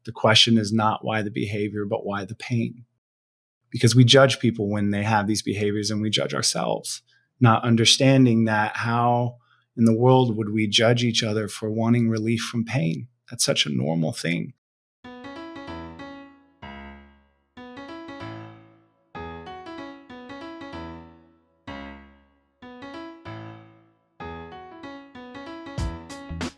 The question is not why the behavior, but why the pain. Because we judge people when they have these behaviors and we judge ourselves, not understanding that how in the world would we judge each other for wanting relief from pain? That's such a normal thing.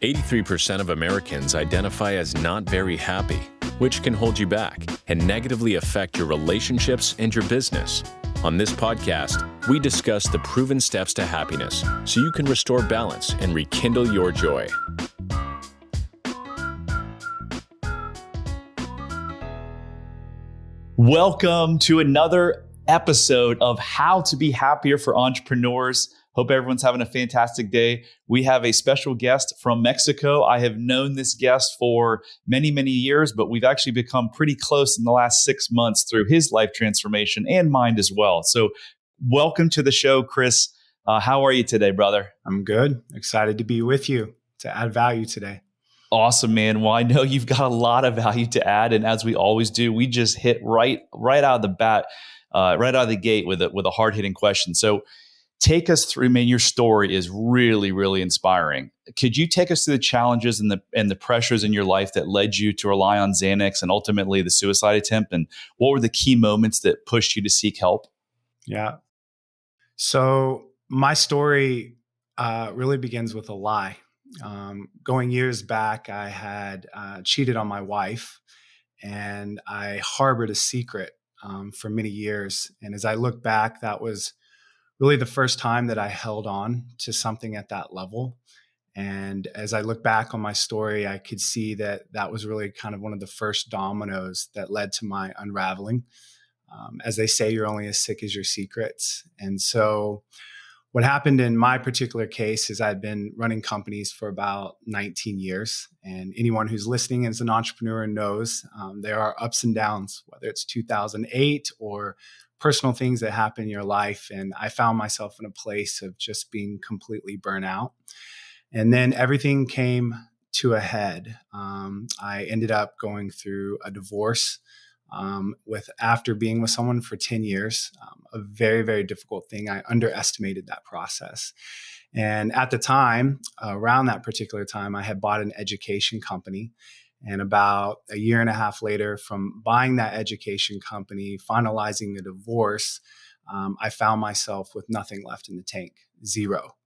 "83% of Americans identify as not very happy, which can hold you back and negatively affect your relationships and your business. On this podcast, we discuss the proven steps to happiness so you can restore balance and rekindle your joy." Welcome to another episode of How to Be Happier for Entrepreneurs. Hope everyone's having a fantastic day. We have a special guest from Mexico. I have known this guest for many, many years, but we've actually become pretty close in the last 6 months through his life transformation and mine as well. So welcome to the show, Chris. How are you today, brother? I'm good. Excited to be with you to add value today. Awesome, man. Well, I know you've got a lot of value to add. And as we always do, we just hit right out of the bat, right out of the gate with a hard-hitting question. So take us through, man, your story is really, really inspiring. Could you take us through the challenges and the pressures in your life that led you to rely on Xanax and ultimately the suicide attempt? And what were the key moments that pushed you to seek help? Yeah. So my story really begins with a lie. Going years back, I had cheated on my wife, and I harbored a secret for many years. And as I look back, that was really the first time that I held on to something at that level. And as I look back on my story, I could see that that was really kind of one of the first dominoes that led to my unraveling. As they say, you're only as sick as your secrets. And so what happened in my particular case is I'd been running companies for about 19 years. And anyone who's listening as an entrepreneur knows there are ups and downs, whether it's 2008 or personal things that happen in your life. And I found myself in a place of just being completely burnt out. And then everything came to a head. I ended up going through a divorce after being with someone for 10 years, a very, very difficult thing. I underestimated that process. And at the time, around that particular time, I had bought an education company. And about a year and a half later, from buying that education company, finalizing the divorce, I found myself with nothing left in the tank, zero.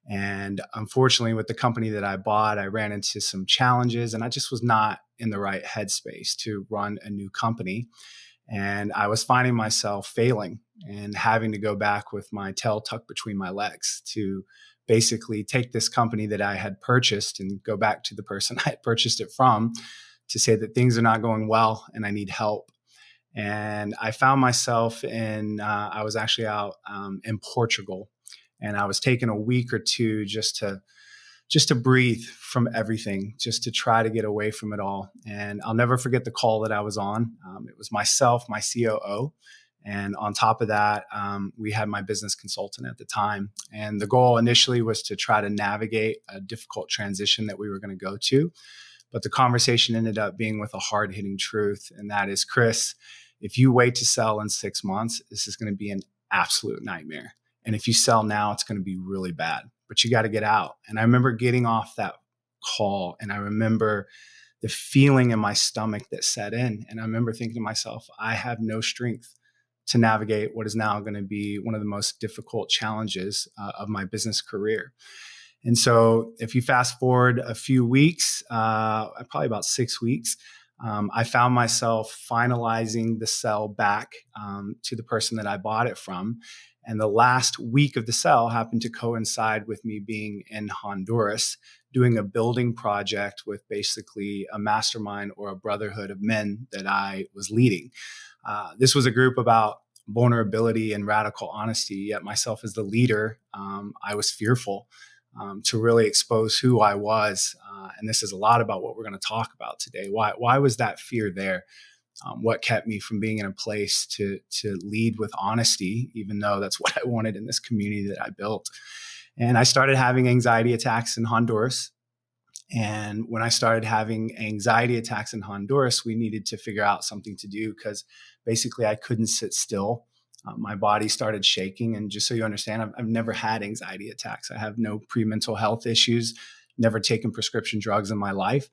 And unfortunately, with the company that I bought, I ran into some challenges and I just was not in the right headspace to run a new company. And I was finding myself failing and having to go back with my tail tucked between my legs to basically take this company that I had purchased and go back to the person I had purchased it from to say that things are not going well and I need help. And I found myself I was actually out in Portugal. And I was taking a week or two just to breathe from everything, just to try to get away from it all. And I'll never forget the call that I was on. It was myself, my COO. And on top of that, we had my business consultant at the time. And the goal initially was to try to navigate a difficult transition that we were going to go to. But the conversation ended up being with a hard-hitting truth. And that is, Chris, if you wait to sell in 6 months, this is going to be an absolute nightmare. And if you sell now, it's going to be really bad, but you got to get out. And I remember getting off that call and I remember the feeling in my stomach that set in. And I remember thinking to myself, I have no strength to navigate what is now going to be one of the most difficult challenges of my business career. And so if you fast forward a few weeks, probably about 6 weeks, I found myself finalizing the sell back to the person that I bought it from. And the last week of the sell happened to coincide with me being in Honduras doing a building project with basically a mastermind or a brotherhood of men that I was leading. This was a group about vulnerability and radical honesty, yet myself as the leader, I was fearful to really expose who I was. And this is a lot about what we're going to talk about today. Why was that fear there? What kept me from being in a place to lead with honesty, even though that's what I wanted in this community that I built. And I started having anxiety attacks in Honduras. And when I started having anxiety attacks in Honduras, we needed to figure out something to do because basically I couldn't sit still. My body started shaking. And just so you understand, I've never had anxiety attacks. I have no pre-mental health issues, never taken prescription drugs in my life.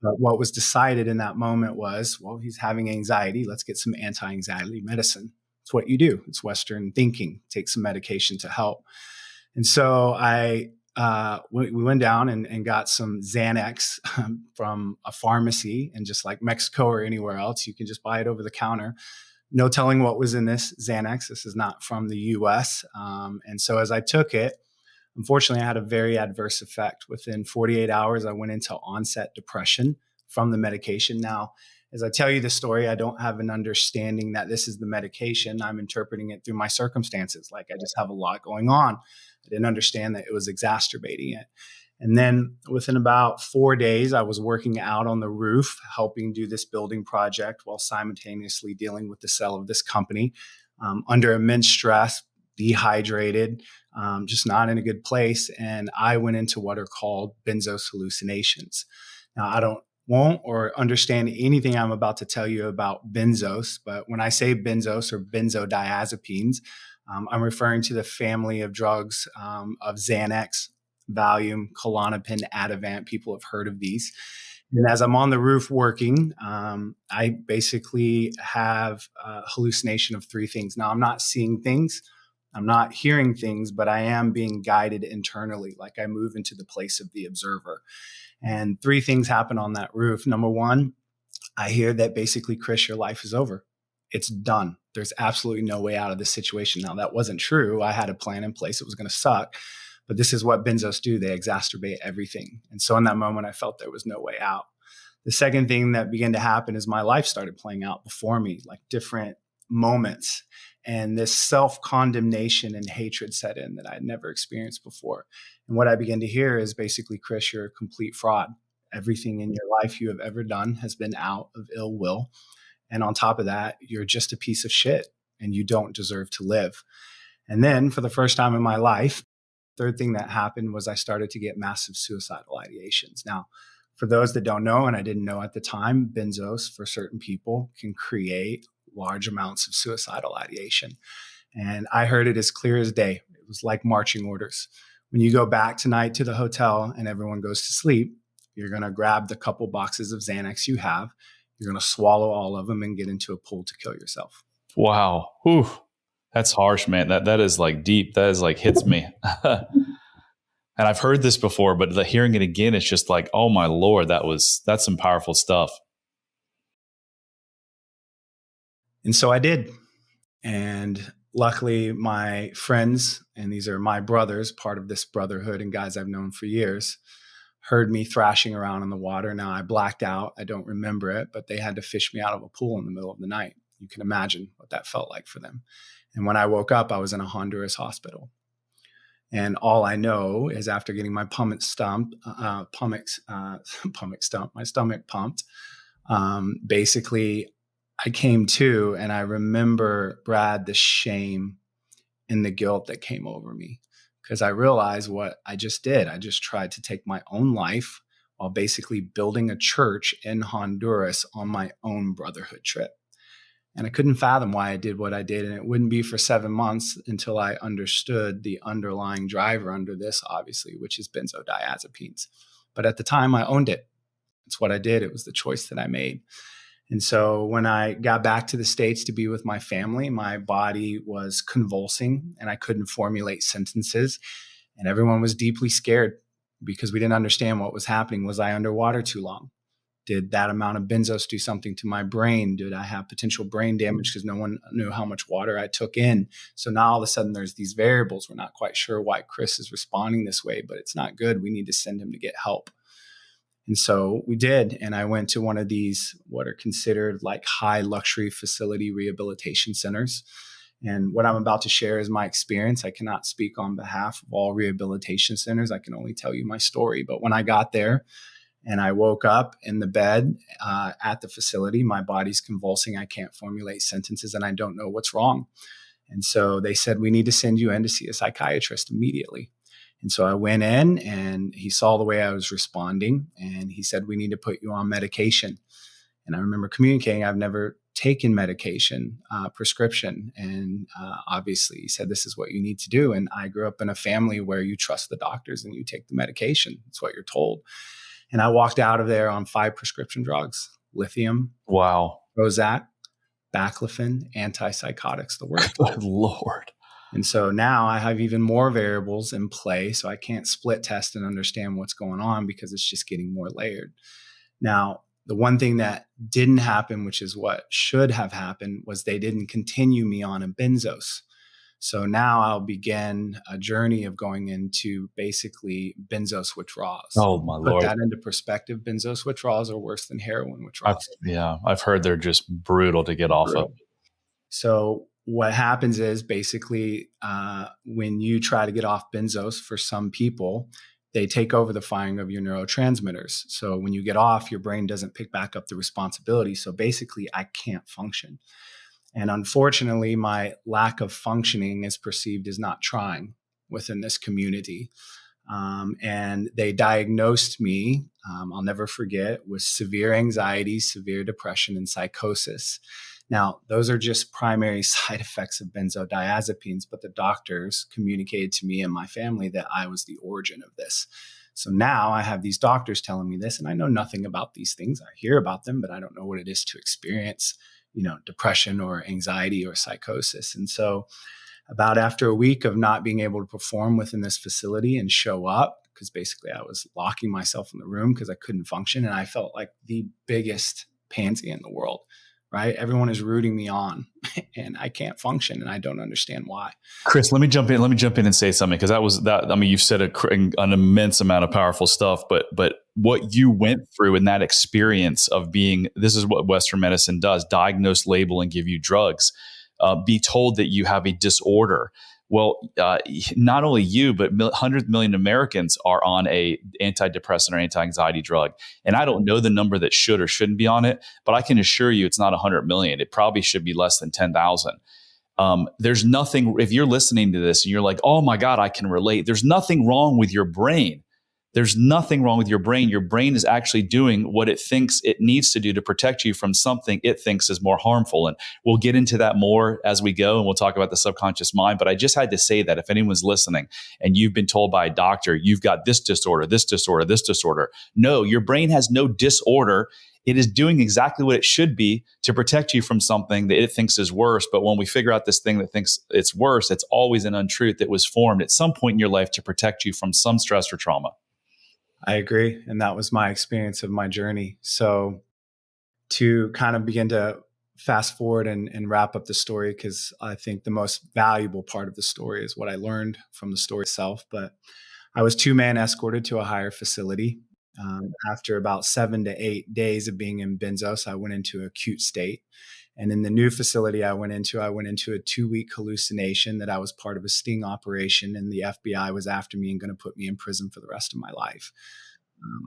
But what was decided in that moment was, well, he's having anxiety. Let's get some anti-anxiety medicine. It's what you do. It's Western thinking. Take some medication to help. And so we went down and got some Xanax from a pharmacy, and just like Mexico or anywhere else, you can just buy it over the counter. No telling what was in this Xanax. This is not from the US. And so as I took it, unfortunately, I had a very adverse effect. Within 48 hours, I went into onset depression from the medication. Now, as I tell you the story, I don't have an understanding that this is the medication. I'm interpreting it through my circumstances. Like, I just have a lot going on. I didn't understand that it was exacerbating it. And then within about 4 days, I was working out on the roof, helping do this building project while simultaneously dealing with the sale of this company, under immense stress, dehydrated, just not in a good place. And I went into what are called benzos hallucinations. Now, I won't or understand anything I'm about to tell you about benzos, but when I say benzos or benzodiazepines, I'm referring to the family of drugs of Xanax, Valium, Klonopin, Ativan. People have heard of these. And as I'm on the roof working, I basically have a hallucination of three things. Now, I'm not seeing things, I'm not hearing things, but I am being guided internally. Like, I move into the place of the observer. And three things happen on that roof. Number one, I hear that basically, Chris, your life is over. It's done. There's absolutely no way out of this situation. Now, that wasn't true. I had a plan in place. It was going to suck. But this is what benzos do. They exacerbate everything. And so in that moment, I felt there was no way out. The second thing that began to happen is my life started playing out before me, like different moments. And this self-condemnation and hatred set in that I had never experienced before. And what I began to hear is basically, Chris, you're a complete fraud. Everything in your life you have ever done has been out of ill will. And on top of that, you're just a piece of shit and you don't deserve to live. And then for the first time in my life, third thing that happened was I started to get massive suicidal ideations. Now, for those that don't know, and I didn't know at the time, benzos for certain people can create large amounts of suicidal ideation. And I heard it as clear as day. It was like marching orders. When you go back tonight to the hotel and everyone goes to sleep, you're going to grab the couple boxes of Xanax you have. You're going to swallow all of them and get into a pool to kill yourself. Wow. Whew. That's harsh, man. That is like deep. That is like hits me. And I've heard this before, but hearing it again, it's just like, oh my Lord, that's some powerful stuff. And so I did. And luckily my friends, and these are my brothers, part of this brotherhood and guys I've known for years, heard me thrashing around in the water. Now, I blacked out. I don't remember it, but they had to fish me out of a pool in the middle of the night. You can imagine what that felt like for them. And when I woke up, I was in a Honduras hospital. And all I know is after getting my my stomach pumped, basically I came to, and I remember, Brad, the shame and the guilt that came over me, because I realized what I just did. I just tried to take my own life while basically building a church in Honduras on my own brotherhood trip. And I couldn't fathom why I did what I did. And it wouldn't be for 7 months until I understood the underlying driver under this, obviously, which is benzodiazepines. But at the time, I owned it. It's what I did. It was the choice that I made. And so when I got back to the States to be with my family, my body was convulsing and I couldn't formulate sentences. And everyone was deeply scared because we didn't understand what was happening. Was I underwater too long? Did that amount of benzos do something to my brain? Did I have potential brain damage because no one knew how much water I took in? So now all of a sudden there's these variables. We're not quite sure why Chris is responding this way, but it's not good. We need to send him to get help. And so we did. And I went to one of these, what are considered like high luxury facility rehabilitation centers. And what I'm about to share is my experience. I cannot speak on behalf of all rehabilitation centers. I can only tell you my story. But when I got there, and I woke up in the bed at the facility, my body's convulsing. I can't formulate sentences and I don't know what's wrong. And so they said, we need to send you in to see a psychiatrist immediately. And so I went in and he saw the way I was responding and he said, we need to put you on medication. And I remember communicating, I've never taken medication, prescription. And obviously he said, this is what you need to do. And I grew up in a family where you trust the doctors and you take the medication. It's what you're told. And I walked out of there on 5 prescription drugs: lithium, Wow. Prozac, baclofen, antipsychotics, the works. Good Lord. And so now I have even more variables in play. So I can't split test and understand what's going on because it's just getting more layered. Now, the one thing that didn't happen, which is what should have happened, was they didn't continue me on a benzos. So now I'll begin a journey of going into basically benzos withdrawals. Oh my Put Lord. that into perspective. Benzos withdrawals are worse than heroin withdrawals. I've heard they're just brutal to get off of. So what happens is basically when you try to get off benzos, for some people, they take over the firing of your neurotransmitters. So when you get off, your brain doesn't pick back up the responsibility. So basically, I can't function. And unfortunately, my lack of functioning is perceived as not trying within this community. And they diagnosed me, I'll never forget, with severe anxiety, severe depression, and psychosis. Now, those are just primary side effects of benzodiazepines, but the doctors communicated to me and my family that I was the origin of this. So now I have these doctors telling me this, and I know nothing about these things. I hear about them, but I don't know what it is to experience, depression or anxiety or psychosis. And so about after a week of not being able to perform within this facility and show up, because basically I was locking myself in the room because I couldn't function, and I felt like the biggest pansy in the world. Right? Everyone is rooting me on and I can't function and I don't understand why. Chris, let me jump in and say something, because you've said an immense amount of powerful stuff, but what you went through in that experience of this is what Western medicine does: diagnose, label, and give you drugs, be told that you have a disorder. Well, not only you, but hundreds of million Americans are on a antidepressant or anti-anxiety drug. And I don't know the number that should or shouldn't be on it, but I can assure you it's not 100 million. It probably should be less than 10,000. There's nothing, if you're listening to this and you're like, oh my God, I can relate. There's nothing wrong with your brain. There's nothing wrong with your brain. Your brain is actually doing what it thinks it needs to do to protect you from something it thinks is more harmful. And we'll get into that more as we go, and we'll talk about the subconscious mind. But I just had to say that if anyone's listening and you've been told by a doctor, you've got this disorder, this disorder, this disorder. No, your brain has no disorder. It is doing exactly what it should be to protect you from something that it thinks is worse. But when we figure out this thing that thinks it's worse, it's always an untruth that was formed at some point in your life to protect you from some stress or trauma. I agree. And that was my experience of my journey. So to kind of begin to fast forward and wrap up the story, because I think the most valuable part of the story is what I learned from the story itself. But I was 2-man escorted to a higher facility. After about 7 to 8 days of being in benzos, I went into acute state. And in the new facility I went into a 2-week hallucination that I was part of a sting operation and the FBI was after me and going to put me in prison for the rest of my life.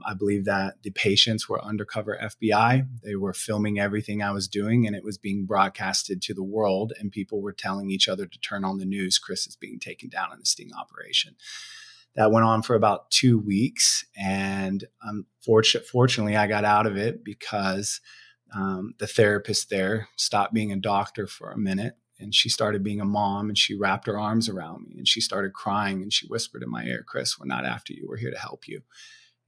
I believe that the patients were undercover FBI. They were filming everything I was doing and it was being broadcasted to the world, and people were telling each other to turn on the news. Chris is being taken down in a sting operation. That went on for about 2 weeks. And fortunately, I got out of it because the therapist there stopped being a doctor for a minute, and she started being a mom, and she wrapped her arms around me and she started crying and she whispered in my ear, "Chris, we're not after you. We're here to help you."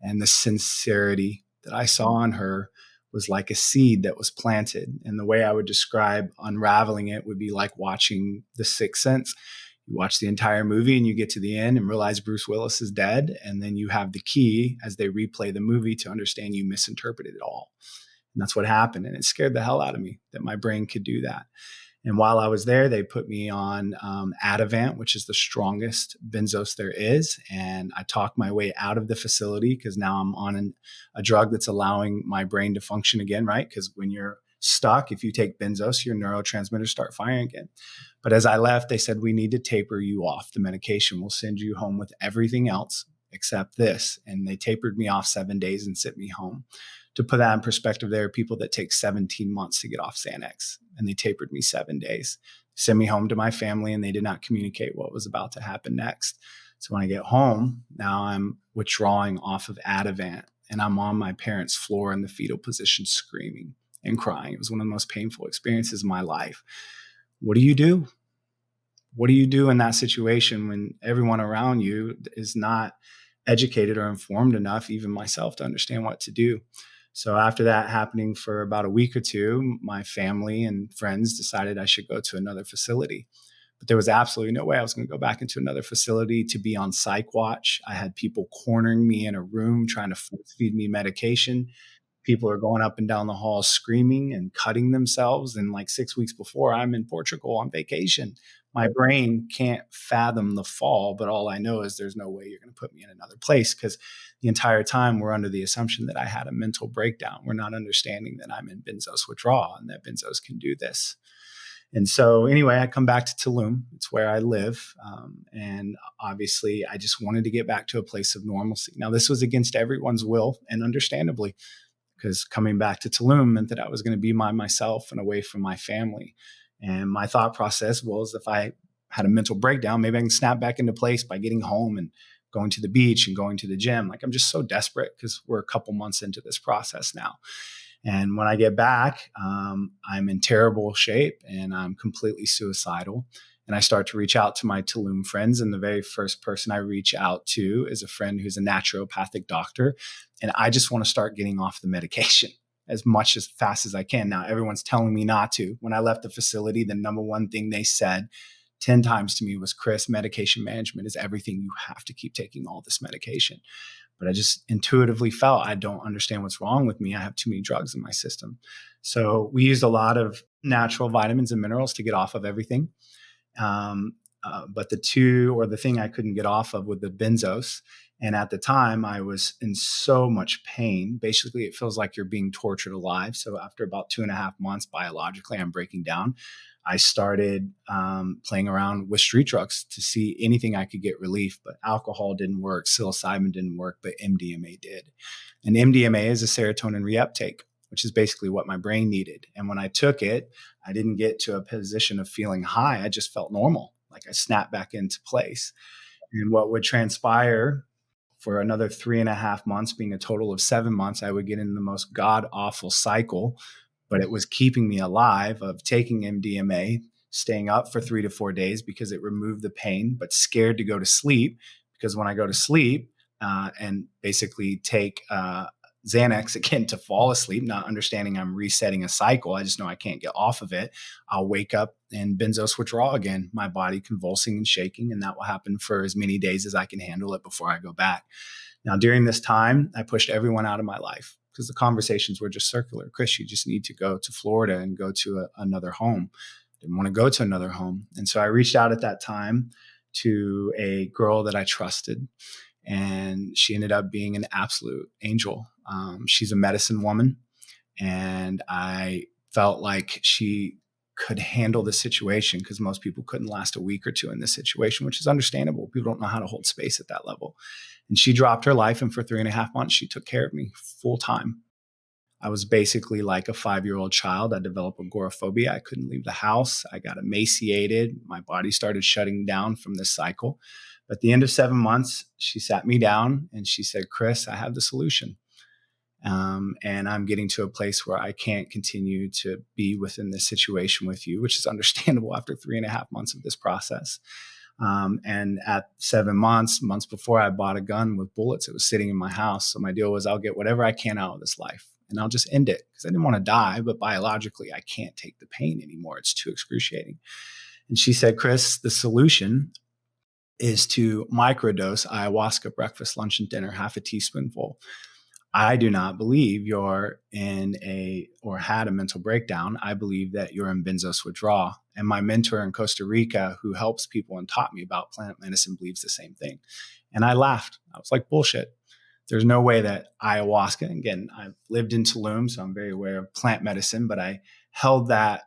And the sincerity that I saw in her was like a seed that was planted. And the way I would describe unraveling it would be like watching The Sixth Sense. You watch the entire movie and you get to the end and realize Bruce Willis is dead. And then you have the key as they replay the movie to understand you misinterpreted it all. And that's what happened. And it scared the hell out of me that my brain could do that. And while I was there, they put me on Ativan, which is the strongest benzos there is. And I talked my way out of the facility because now I'm on a drug that's allowing my brain to function again, right? Because when you're stuck, if you take benzos, your neurotransmitters start firing again. But as I left, they said, "We need to taper you off the medication. We'll send you home with everything else except this." And they tapered me off 7 days and sent me home. To put that in perspective, there are people that take 17 months to get off Xanax, and they tapered me 7 days, sent me home to my family, and they did not communicate what was about to happen next. So when I get home, now I'm withdrawing off of Ativan, and I'm on my parents' floor in the fetal position screaming and crying. It was one of the most painful experiences of my life. What do you do? What do you do in that situation when everyone around you is not educated or informed enough, even myself, to understand what to do? So after that happening for about a week or two, my family and friends decided I should go to another facility. But there was absolutely no way I was going to go back into another facility to be on psych watch. I had people cornering me in a room trying to force feed me medication. People are going up and down the hall screaming and cutting themselves. And like 6 weeks before, I'm in Portugal on vacation. My brain can't fathom the fall, but all I know is there's no way you're going to put me in another place, because the entire time we're under the assumption that I had a mental breakdown. We're not understanding that I'm in benzos withdrawal and that benzos can do this. And so anyway, I come back to Tulum. It's where I live. And obviously, I just wanted to get back to a place of normalcy. Now, this was against everyone's will, and understandably, because coming back to Tulum meant that I was going to be myself and away from my family. And my thought process was, if I had a mental breakdown, maybe I can snap back into place by getting home and going to the beach and going to the gym. Like, I'm just so desperate because we're a couple months into this process now. And when I get back, I'm in terrible shape and I'm completely suicidal. And I start to reach out to my Tulum friends. And the very first person I reach out to is a friend who's a naturopathic doctor. And I just want to start getting off the medication as fast as I can. Now, everyone's telling me not to. When I left the facility, the number one thing they said 10 times to me was, Chris, medication management is everything. You have to keep taking all this medication. But I just intuitively felt, I don't understand what's wrong with me. I have too many drugs in my system. So we used a lot of natural vitamins and minerals to get off of everything. But the thing I couldn't get off of was the benzos. And at the time, I was in so much pain. Basically, it feels like you're being tortured alive. So after about 2.5 months, biologically, I'm breaking down. I started playing around with street drugs to see anything I could get relief. But alcohol didn't work, psilocybin didn't work, but MDMA did. And MDMA is a serotonin reuptake, which is basically what my brain needed. And when I took it, I didn't get to a position of feeling high. I just felt normal, like I snapped back into place. And what would transpire for another 3.5 months, being a total of 7 months, I would get in the most god awful cycle, but it was keeping me alive, of taking MDMA, staying up for 3 to 4 days because it removed the pain, but scared to go to sleep, because when I go to sleep and basically take Xanax again to fall asleep, not understanding I'm resetting a cycle, I just know I can't get off of it, I'll wake up in benzos withdrawal again, my body convulsing and shaking, and that will happen for as many days as I can handle it before I go back. Now, during this time, I pushed everyone out of my life because the conversations were just circular. Chris, you just need to go to Florida and go to another home. Didn't want to go to another home. And so I reached out at that time to a girl that I trusted, and she ended up being an absolute angel. She's a medicine woman, and I felt like she could handle the situation, because most people couldn't last a week or two in this situation, which is understandable. People don't know how to hold space at that level. And she dropped her life, and for 3.5 months, she took care of me full time. I was basically like a 5-year-old child. I developed agoraphobia. I couldn't leave the house. I got emaciated. My body started shutting down from this cycle. But at the end of 7 months, she sat me down and she said, Chris, I have the solution. And I'm getting to a place where I can't continue to be within this situation with you, which is understandable after 3.5 months of this process. And at 7 months before, I bought a gun with bullets. It was sitting in my house. So my deal was, I'll get whatever I can out of this life and I'll just end it, because I didn't want to die, but biologically, I can't take the pain anymore. It's too excruciating. And she said, Chris, the solution is to microdose ayahuasca, breakfast, lunch, and dinner, half a teaspoonful. I do not believe you're or had a mental breakdown. I believe that you're in benzos withdrawal. And my mentor in Costa Rica, who helps people and taught me about plant medicine, believes the same thing. And I laughed. I was like, bullshit. There's no way that ayahuasca, again, I've lived in Tulum, so I'm very aware of plant medicine, but I held that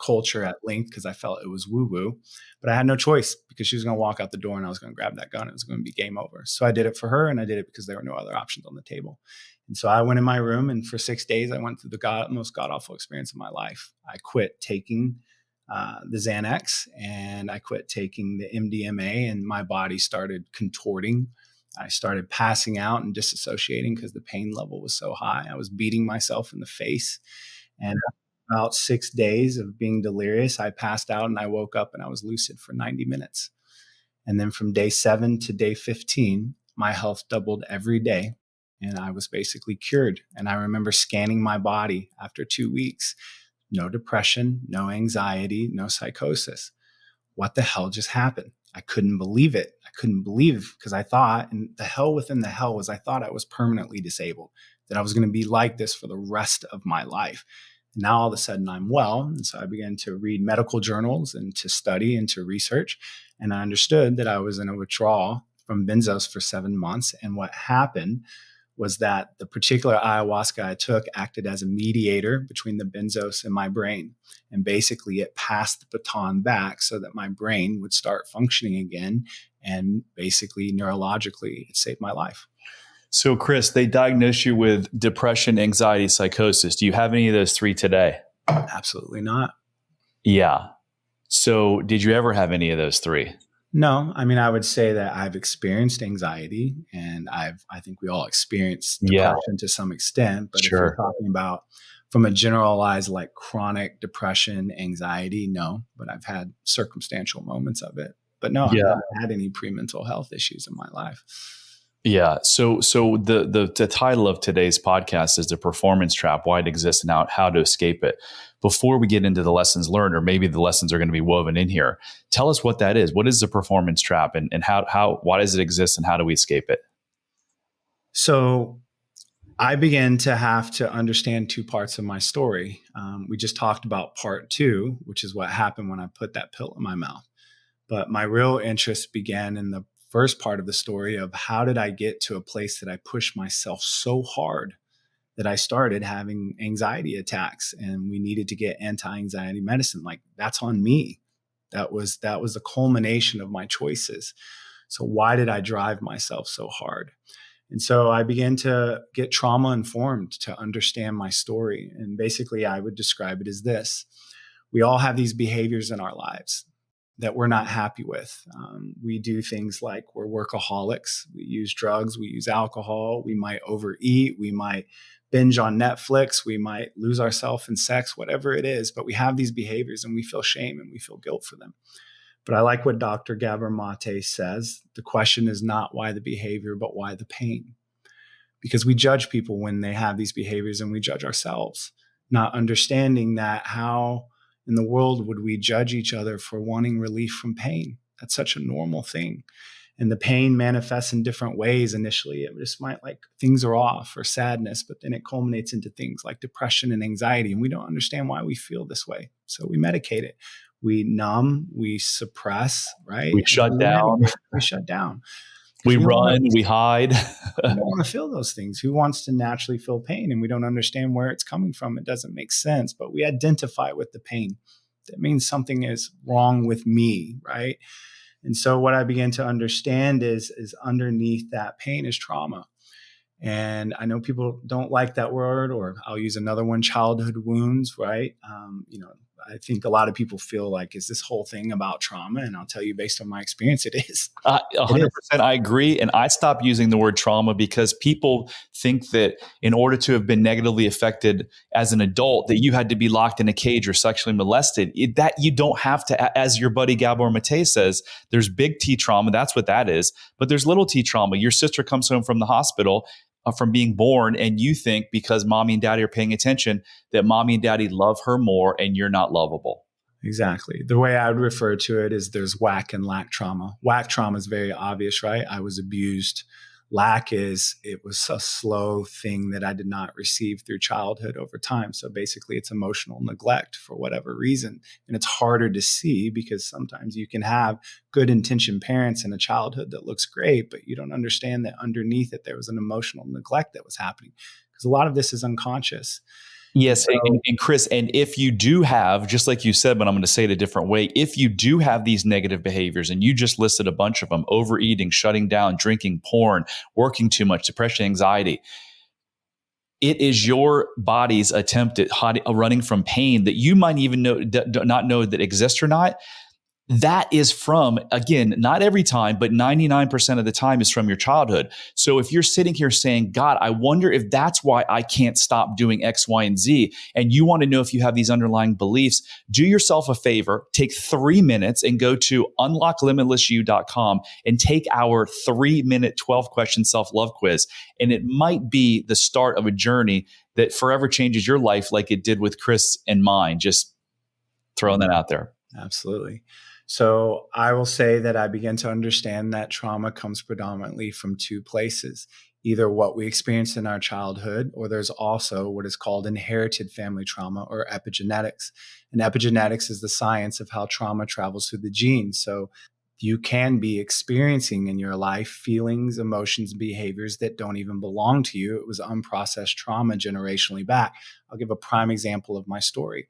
culture at length because I felt it was woo-woo. But I had no choice, because she was going to walk out the door and I was going to grab that gun. It was going to be game over. So I did it for her, and I did it because there were no other options on the table. And so I went in my room, and for 6 days, I went through the most god-awful experience of my life. I quit taking the Xanax, and I quit taking the MDMA, and my body started contorting. I started passing out and disassociating because the pain level was so high. I was beating myself in the face. And about 6 days of being delirious, I passed out and I woke up and I was lucid for 90 minutes. And then from day 7 to day 15, my health doubled every day. And I was basically cured. And I remember scanning my body after 2 weeks. No depression, no anxiety, no psychosis. What the hell just happened? I couldn't believe it. I couldn't believe, because I thought, and the hell within the hell was, I thought I was permanently disabled, that I was going to be like this for the rest of my life. And now all of a sudden I'm well. And so I began to read medical journals and to study and to research. And I understood that I was in a withdrawal from benzos for 7 months. And what happened was that the particular ayahuasca I took acted as a mediator between the benzos and my brain. And basically it passed the baton back so that my brain would start functioning again. And basically neurologically, it saved my life. So Chris, they diagnosed you with depression, anxiety, psychosis. Do you have any of those three today? Absolutely not. Yeah. So did you ever have any of those three? No, I mean, I would say that I've experienced anxiety, and I think we all experience depression to some extent. But Sure. if you're talking about from a generalized, like chronic depression, anxiety, no. But I've had circumstantial moments of it. But no, I've never had any pre-mental health issues in my life. Yeah. So the title of today's podcast is The Performance Trap: Why It Exists and How to Escape It. Before we get into the lessons learned, or maybe the lessons are going to be woven in here, tell us what that is. What is the performance trap, and why does it exist, and how do we escape it? So I began to have to understand two parts of my story. We just talked about part 2, which is what happened when I put that pill in my mouth. But my real interest began in the first part of the story of how did I get to a place that I pushed myself so hard that I started having anxiety attacks, and we needed to get anti-anxiety medicine. Like, that's on me. That was the culmination of my choices. So why did I drive myself so hard? And so I began to get trauma informed to understand my story. And basically I would describe it as this: we all have these behaviors in our lives that we're not happy with. We do things like we're workaholics. We use drugs. We use alcohol. We might overeat. We might binge on Netflix. We might lose ourselves in sex, whatever it is. But we have these behaviors and we feel shame and we feel guilt for them. But I like what Dr. Gabor Mate says. The question is not why the behavior, but why the pain. Because we judge people when they have these behaviors, and we judge ourselves, not understanding that how in the world would we judge each other for wanting relief from pain? That's such a normal thing. And the pain manifests in different ways. Initially, it just might, like, things are off, or sadness, but then it culminates into things like depression and anxiety. And we don't understand why we feel this way. So we medicate it. We numb, we suppress, right? We shut down. We shut down. We run, we hide. We don't want to feel those things. Who wants to naturally feel pain? And we don't understand where it's coming from. It doesn't make sense, but we identify with the pain. That means something is wrong with me, right? And so what I began to understand is underneath that pain is trauma. And I know people don't like that word, or I'll use another one, childhood wounds, right? I think a lot of people feel like, is this whole thing about trauma? And I'll tell you, based on my experience, it is. 100%. I agree. And I stopped using the word trauma because people think that in order to have been negatively affected as an adult, that you had to be locked in a cage or sexually molested. That you don't have to, as your buddy Gabor Mate says, there's big T trauma. That's what that is. But there's little T trauma. Your sister comes home from the hospital from being born, and you think because mommy and daddy are paying attention that mommy and daddy love her more, and you're not lovable. Exactly. The way I would refer to it is there's whack and lack trauma. Whack trauma is very obvious, right? I was abused. Lack is, it was a slow thing that I did not receive through childhood over time. So basically it's emotional neglect for whatever reason. And it's harder to see because sometimes you can have good intentioned parents in a childhood that looks great, but you don't understand that underneath it, there was an emotional neglect that was happening, because a lot of this is unconscious. Yes. And Chris, and if you do have, just like you said, but I'm going to say it a different way, if you do have these negative behaviors, and you just listed a bunch of them: overeating, shutting down, drinking, porn, working too much, depression, anxiety, it is your body's attempt at running from pain that you might even not know that exists or not. That is from, again, not every time, but 99% of the time is from your childhood. So if you're sitting here saying, God, I wonder if that's why I can't stop doing X, Y, and Z, and you want to know if you have these underlying beliefs, do yourself a favor, take 3 minutes and go to unlocklimitlessyou.com and take our 3-minute 12-question self-love quiz. And it might be the start of a journey that forever changes your life like it did with Chris and mine. Just throwing that out there. Absolutely. So I will say that I began to understand that trauma comes predominantly from two places, either what we experienced in our childhood, or there's also what is called inherited family trauma or epigenetics. And epigenetics is the science of how trauma travels through the genes. So you can be experiencing in your life feelings, emotions, behaviors that don't even belong to you. It was unprocessed trauma generationally back. I'll give a prime example of my story.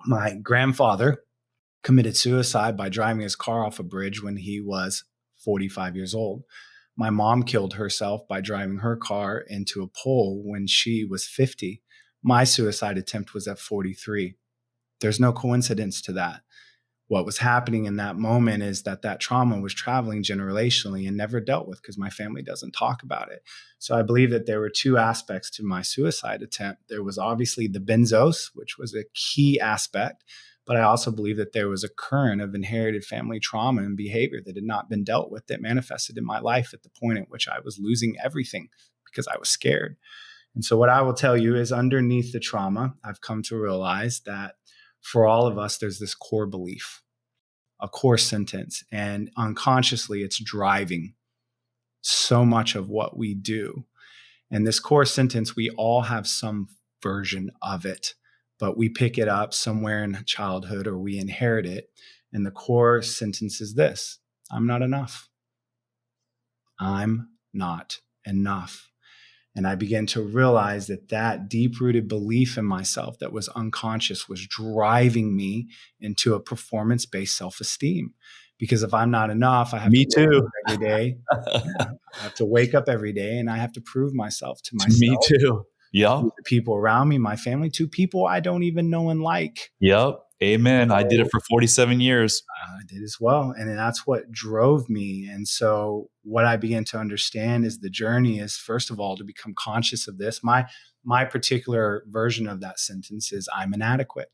My grandfather committed suicide by driving his car off a bridge when he was 45 years old. My mom killed herself by driving her car into a pole when she was 50. My suicide attempt was at 43. There's no coincidence to that. What was happening in that moment is that trauma was traveling generationally and never dealt with because my family doesn't talk about it. So I believe that there were two aspects to my suicide attempt. There was obviously the benzos, which was a key aspect, but I also believe that there was a current of inherited family trauma and behavior that had not been dealt with that manifested in my life at the point at which I was losing everything because I was scared. And so what I will tell you is underneath the trauma, I've come to realize that for all of us, there's this core belief, a core sentence, and unconsciously it's driving so much of what we do. And this core sentence, we all have some version of it, but we pick it up somewhere in childhood or we inherit it. And the core sentence is this: I'm not enough. I'm not enough. And I began to realize that deep-rooted belief in myself that was unconscious was driving me into a performance-based self-esteem. Because if I'm not enough, I have Me to wake too. up every day. I have to wake up every day and I have to prove myself to myself. Me too. Yep. To the people around me, my family, to people I don't even know and like. Yep. Amen. I did it for 47 years. I did as well. And that's what drove me. And so what I began to understand is the journey is, first of all, to become conscious of this. My particular version of that sentence is I'm inadequate.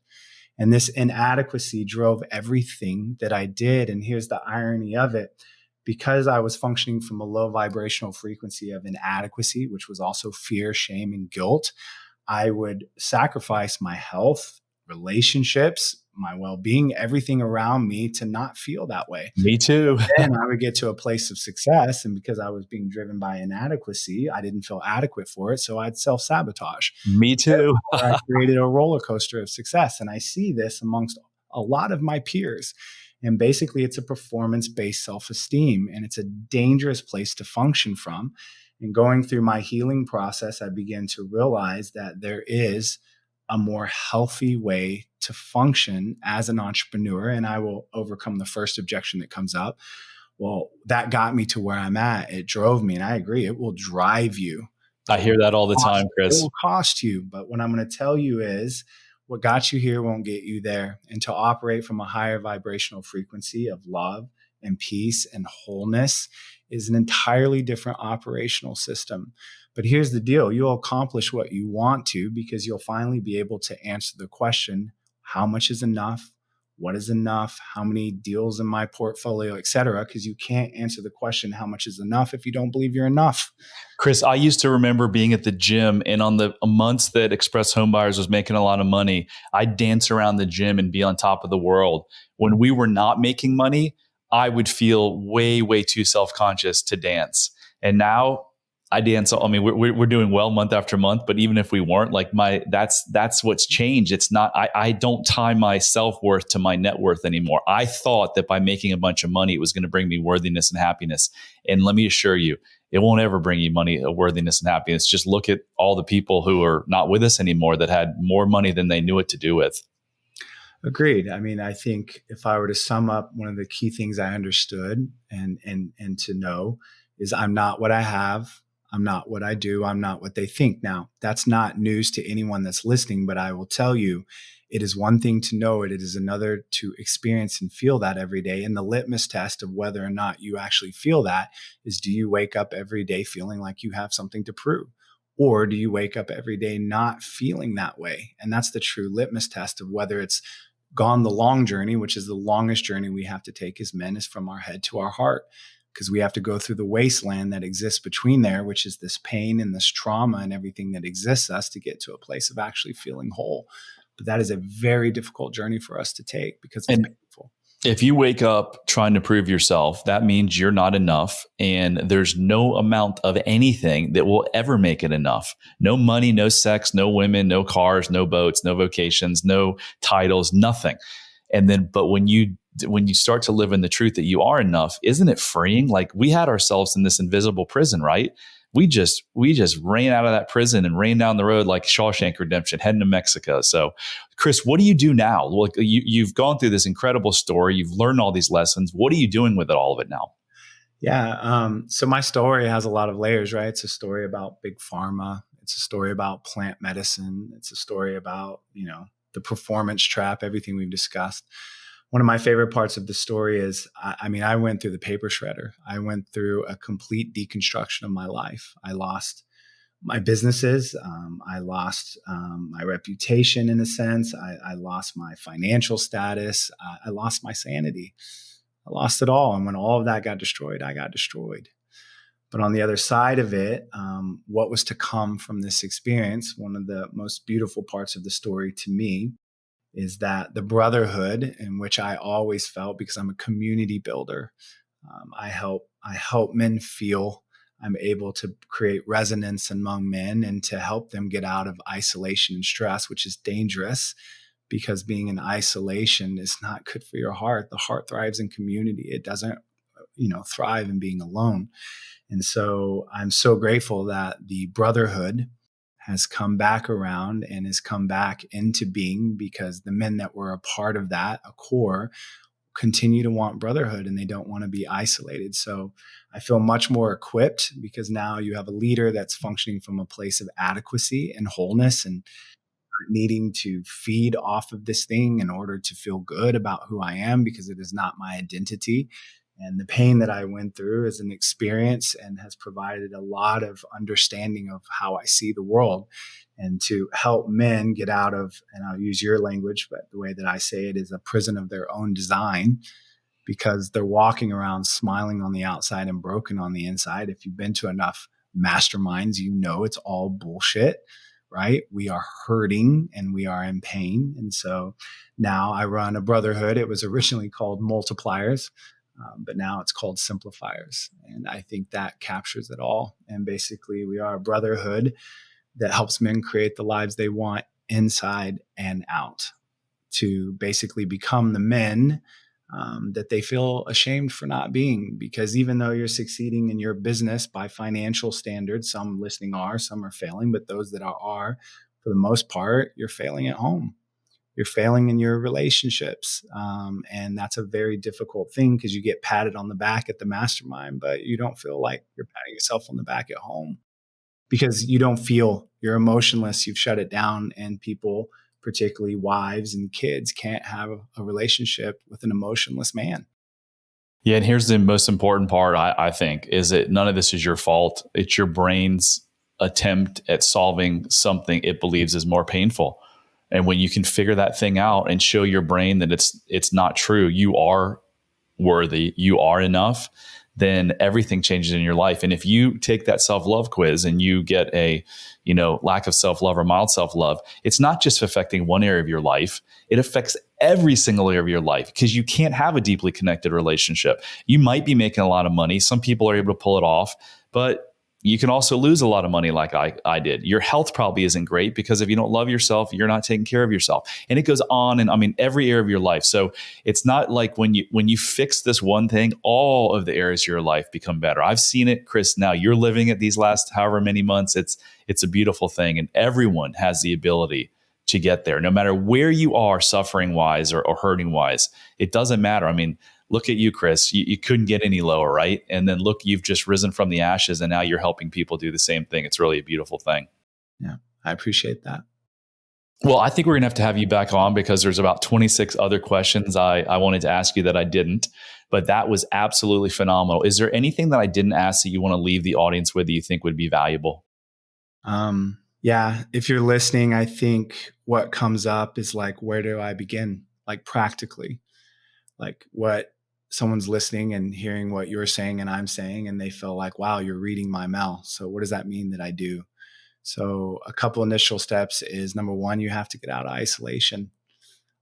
And this inadequacy drove everything that I did. And here's the irony of it. Because I was functioning from a low vibrational frequency of inadequacy, which was also fear, shame, and guilt, I would sacrifice my health, relationships, my well-being, everything around me to not feel that way. Me too. Then I would get to a place of success. And because I was being driven by inadequacy, I didn't feel adequate for it. So I'd self-sabotage. Me too. I created a roller coaster of success. And I see this amongst a lot of my peers. And basically, it's a performance-based self-esteem. And it's a dangerous place to function from. And going through my healing process, I began to realize that there is a more healthy way to function as an entrepreneur. And I will overcome the first objection that comes up. Well, that got me to where I'm at. It drove me. And I agree, it will drive you. I hear that all the time, Chris. It will cost you. But what I'm going to tell you is what got you here won't get you there. And to operate from a higher vibrational frequency of love and peace and wholeness is an entirely different operational system. But here's the deal. You'll accomplish what you want to because you'll finally be able to answer the question, how much is enough? What is enough? How many deals in my portfolio, et cetera? Because you can't answer the question, how much is enough, if you don't believe you're enough. Chris, I used to remember being at the gym, and on the months that Express Home Buyers was making a lot of money, I'd dance around the gym and be on top of the world. When we were not making money, I would feel way, way too self-conscious to dance. And now I dance. I mean, we're doing well month after month, but even if we weren't, like that's what's changed. It's not, I don't tie my self-worth to my net worth anymore. I thought that by making a bunch of money, it was going to bring me worthiness and happiness. And let me assure you, it won't ever bring you money, worthiness and happiness. Just look at all the people who are not with us anymore that had more money than they knew what to do with. Agreed. I mean, I think if I were to sum up one of the key things I understood and to know is I'm not what I have. I'm not what I do. I'm not what they think. Now, that's not news to anyone that's listening, but I will tell you, it is one thing to know it. It is another to experience and feel that every day. And the litmus test of whether or not you actually feel that is, do you wake up every day feeling like you have something to prove? Or do you wake up every day not feeling that way? And that's the true litmus test of whether it's gone the long journey, which is the longest journey we have to take as men, is from our head to our heart, because we have to go through the wasteland that exists between there, which is this pain and this trauma and everything that exists us to get to a place of actually feeling whole. But that is a very difficult journey for us to take because it's painful. If you wake up trying to prove yourself, that means you're not enough. And there's no amount of anything that will ever make it enough. No money, no sex, no women, no cars, no boats, no vacations, no titles, nothing. And then, but when you start to live in the truth that you are enough, isn't it freeing? Like, we had ourselves in this invisible prison, right? We just ran out of that prison and ran down the road like Shawshank Redemption, heading to Mexico. So, Chris, what do you do now? Well, you've gone through this incredible story. You've learned all these lessons. What are you doing with all of it now? Yeah. So my story has a lot of layers, right? It's a story about big pharma. It's a story about plant medicine. It's a story about, the performance trap, everything we've discussed. One of my favorite parts of the story is, I went through the paper shredder. I went through a complete deconstruction of my life. I lost my businesses. I lost my reputation in a sense. I lost my financial status. I lost my sanity. I lost it all. And when all of that got destroyed, I got destroyed. But on the other side of it, what was to come from this experience, one of the most beautiful parts of the story to me, is that the brotherhood in which I always felt, because I'm a community builder, I help men feel. I'm able to create resonance among men and to help them get out of isolation and stress, which is dangerous, because being in isolation is not good for your heart. The heart thrives in community. It doesn't, thrive in being alone. And so I'm so grateful that the brotherhood has come back around and has come back into being, because the men that were a part of that, a core, continue to want brotherhood and they don't want to be isolated. So I feel much more equipped, because now you have a leader that's functioning from a place of adequacy and wholeness, and needing to feed off of this thing in order to feel good about who I am, because it is not my identity. And the pain that I went through is an experience and has provided a lot of understanding of how I see the world, and to help men get out of, and I'll use your language, but the way that I say it is a prison of their own design, because they're walking around smiling on the outside and broken on the inside. If you've been to enough masterminds, it's all bullshit, right? We are hurting and we are in pain. And so now I run a brotherhood. It was originally called Multipliers. But now it's called Simplifiers. And I think that captures it all. And basically, we are a brotherhood that helps men create the lives they want inside and out, to basically become the men that they feel ashamed for not being. Because even though you're succeeding in your business by financial standards, some listening are, some are failing, but those that are, for the most part, you're failing at home. You're failing in your relationships. And that's a very difficult thing, because you get patted on the back at the mastermind, but you don't feel like you're patting yourself on the back at home, because you don't feel, you're emotionless. You've shut it down, and people, particularly wives and kids, can't have a relationship with an emotionless man. Yeah. And here's the most important part, I think, is that none of this is your fault. It's your brain's attempt at solving something it believes is more painful. And when you can figure that thing out and show your brain that it's not true, you are worthy, you are enough, then everything changes in your life. And if you take that self-love quiz and you get a, lack of self-love or mild self-love, it's not just affecting one area of your life. It affects every single area of your life, because you can't have a deeply connected relationship. You might be making a lot of money. Some people are able to pull it off, but you can also lose a lot of money like I did. Your health probably isn't great, because if you don't love yourself, you're not taking care of yourself. And it goes on, and every area of your life. So it's not like when you fix this one thing, all of the areas of your life become better. I've seen it, Chris. Now you're living it these last however many months. It's a beautiful thing, and everyone has the ability to get there, no matter where you are, suffering wise or hurting wise. It doesn't matter. look at you, Chris. You couldn't get any lower, right? And then look, you've just risen from the ashes, and now you're helping people do the same thing. It's really a beautiful thing. Yeah, I appreciate that. Well, I think we're going to have you back on because there's about 26 other questions I wanted to ask you that I didn't, but that was absolutely phenomenal. Is there anything that I didn't ask that you want to leave the audience with that you think would be valuable? Yeah, if you're listening, I think what comes up is like, where do I begin? Like practically, like what someone's listening and hearing what you're saying and I'm saying, and they feel like, wow, you're reading my mail. So what does that mean that I do? So a couple initial steps is, number one, you have to get out of isolation.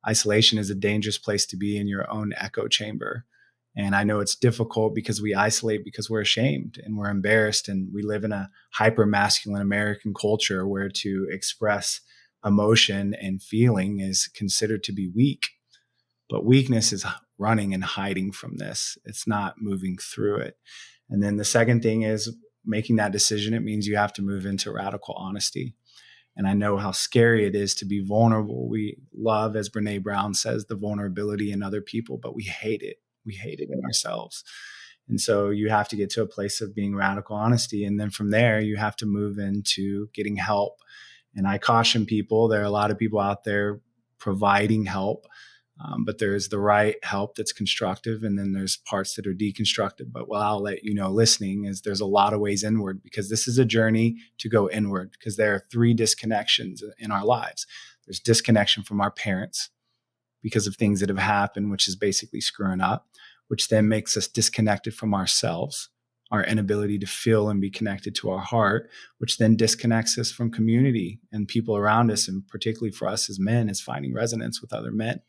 Isolation is a dangerous place to be, in your own echo chamber. And I know it's difficult because we isolate because we're ashamed and we're embarrassed. And we live in a hyper masculine American culture where to express emotion and feeling is considered to be weak. But weakness is running and hiding from this. It's not moving through it. And then the second thing is making that decision. It means you have to move into radical honesty. And I know how scary it is to be vulnerable. We love, as Brene Brown says, the vulnerability in other people, but we hate it. We hate it in ourselves. And so you have to get to a place of being radical honesty. And then from there, you have to move into getting help. And I caution people, there are a lot of people out there providing help, but there's the right help that's constructive. And then there's parts that are deconstructive. But what I'll let you know listening is there's a lot of ways inward, because this is a journey to go inward, because there are 3 disconnections in our lives. There's disconnection from our parents because of things that have happened, which is basically screwing up, which then makes us disconnected from ourselves, our inability to feel and be connected to our heart, which then disconnects us from community and people around us. And particularly for us as men, is finding resonance with other men.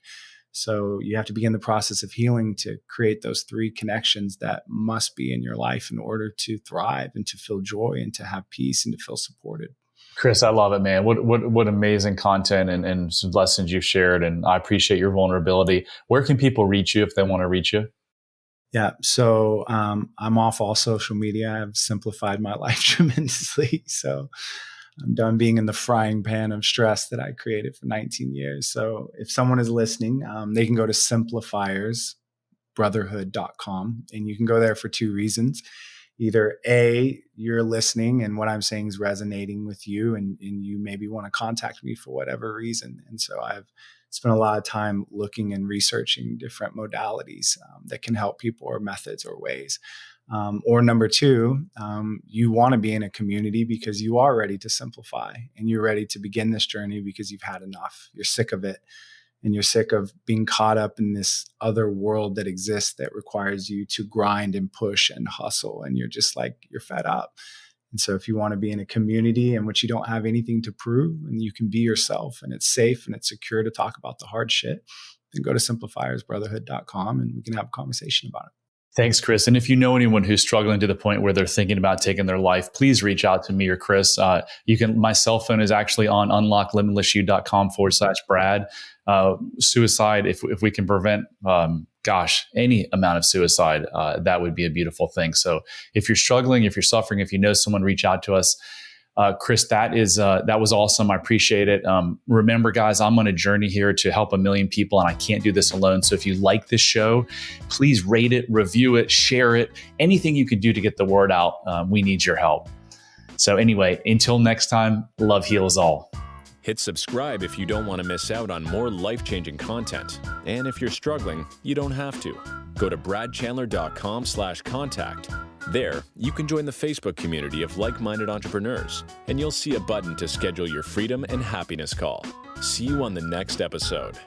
So you have to begin the process of healing to create those 3 connections that must be in your life in order to thrive and to feel joy and to have peace and to feel supported. Chris, I love it, man. What amazing content and some lessons you've shared. And I appreciate your vulnerability. Where can people reach you if they want to reach you? Yeah. So I'm off all social media. I've simplified my life tremendously. So I'm done being in the frying pan of stress that I created for 19 years. So if someone is listening, they can go to simplifiersbrotherhood.com, and you can go there for 2 reasons. Either A, you're listening and what I'm saying is resonating with you, and you maybe want to contact me for whatever reason. And so I've spent a lot of time looking and researching different modalities that can help people, or methods or ways. Or number 2, you want to be in a community because you are ready to simplify, and you're ready to begin this journey because you've had enough. You're sick of it. And you're sick of being caught up in this other world that exists that requires you to grind and push and hustle. And you're just like, you're fed up. And so if you want to be in a community in which you don't have anything to prove and you can be yourself and it's safe and it's secure to talk about the hard shit, then go to simplifiersbrotherhood.com and we can have a conversation about it. Thanks, Chris. And if you know anyone who's struggling to the point where they're thinking about taking their life, please reach out to me or Chris. My cell phone is actually on unlocklimitlessyou.com/Brad. Suicide, if we can prevent, any amount of suicide, that would be a beautiful thing. So if you're struggling, if you're suffering, if you know someone, reach out to us. Chris, that was awesome. I appreciate it. Remember, guys, I'm on a journey here to help 1 million people, and I can't do this alone. So if you like this show, please rate it, review it, share it. Anything you can do to get the word out, we need your help. So anyway, until next time, love heals all. Hit subscribe if you don't want to miss out on more life-changing content. And if you're struggling, you don't have to. Go to bradchandler.com/contact. There, you can join the Facebook community of like-minded entrepreneurs, and you'll see a button to schedule your freedom and happiness call. See you on the next episode.